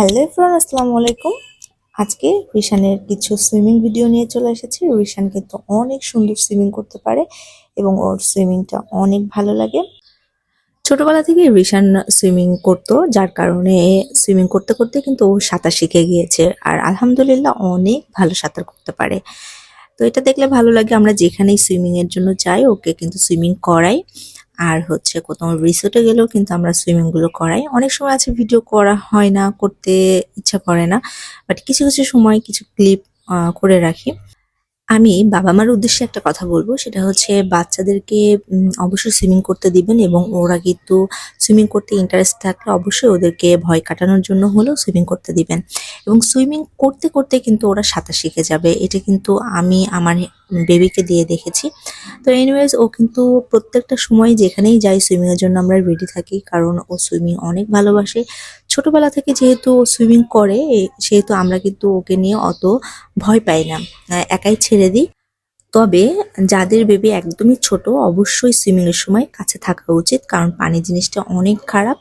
Hello everyone, আসসালামু আলাইকুম। আজকে রিশানের কিছু সুইমিং ভিডিও নিয়ে চলে এসেছি। রিশান কিন্তু অনেক সুন্দর সুইমিং করতে পারে এবং ওর সুইমিংটা অনেক ভালো লাগে। ছোটবেলা থেকে রিশান সুইমিং করতো, যার কারণে সুইমিং করতে করতে কিন্তু ও সাঁতার শিখে গিয়েছে আর আলহামদুলিল্লাহ অনেক ভালো সাঁতার করতে পারে। তো এটা দেখলে ভালো লাগে, আমরা যেখানেই সুইমিং এর জন্য যাই ওকে কিন্তু সুইমিং করাই। আর হচ্ছে কোথাও রিসোর্টে গেলেও কিন্তু আমরা সুইমিং গুলো করাই। অনেক সময় আছে ভিডিও করা হয় না, করতে ইচ্ছা করে না, বাট কিছু কিছু সময় কিছু ক্লিপ করে রাখি। আমি বাবা-মার উদ্দেশ্যে একটা কথা বলবো, সেটা হচ্ছে বাচ্চাদেরকে অবশ্যই সুইমিং করতে দিবেন এবং ওরা কিন্তু সুইমিং করতে ইন্টারেস্ট থাকলে অবশ্যই ওদেরকে ভয় কাটানোর জন্য হলেও সুইমিং করতে দিবেন। এবং সুইমিং করতে করতে কিন্তু ওরা সাঁতার শিখে যাবে। এটা কিন্তু আমি আমার বেবিকে দিয়ে দেখেছি। তো এনিওয়েজ ও কিন্তু প্রত্যেকটা সময় যেখানেই যাই সুইমিং এর জন্য আমরা রেডি থাকি, কারণ ও সুইমিং অনেক ভালোবাসে। ছোটবেলা থেকে যেহেতু ও সুইমিং করে সেহেতু আমরা কিন্তু ওকে নিয়ে অত ভয় পাই না, একাই ছেড়ে দিই। তবে যাদের বেবি একদমই ছোট অবশ্যই সুইমিং এর সময় কাছে থাকা উচিত, কারণ পানি জিনিসটা অনেক খারাপ।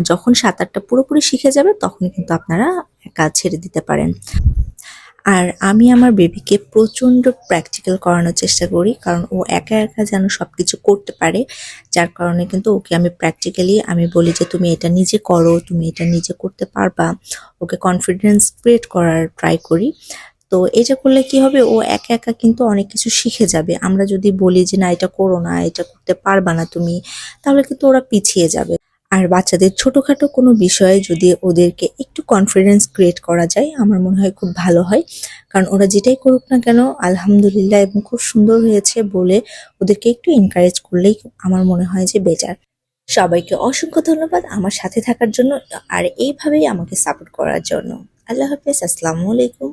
যখন সাঁতারটা পুরোপুরি শিখে যাবে তখন কিন্তু আপনারা একা ছেড়ে দিতে পারেন। আর আমি আমার বেবিকে প্রচন্ড প্র্যাকটিক্যাল করানোর চেষ্টা করি, কারণ ও একা একা যেন সবকিছু করতে পারে। যার কারণে কিন্তু ওকে আমি প্র্যাকটিক্যালি আমি বলি যে তুমি এটা নিজে করো, তুমি এটা নিজে করতে পারবা। ওকে কনফিডেন্স ক্রিয়েট করার ট্রাই করি। তো এটা করলে কি হবে, ও একা একা কিন্তু অনেক কিছু শিখে যাবে। আমরা যদি বলি যে না এটা করো না, এটা করতে পারবা না তুমি, তাহলে কিন্তু ওরা পিছিয়ে যাবে। আর বাচ্চাদের ছোটখাটো কোনো বিষয়ে যদি ওদেরকে একটু কনফিডেন্স ক্রিয়েট করা যায় আমার মনে হয় খুব ভালো হয়। কারণ ওরা যেটাই করুক না কেন আলহামদুলিল্লাহ এবং খুব সুন্দর হয়েছে বলে ওদেরকে একটু এনকারেজ করলেই আমার মনে হয় যে বেটার। সবাইকে অসংখ্য ধন্যবাদ আমার সাথে থাকার জন্য আর এইভাবেই আমাকে সাপোর্ট করার জন্য। আল্লাহ হাফেজ, আসসালামু আলাইকুম।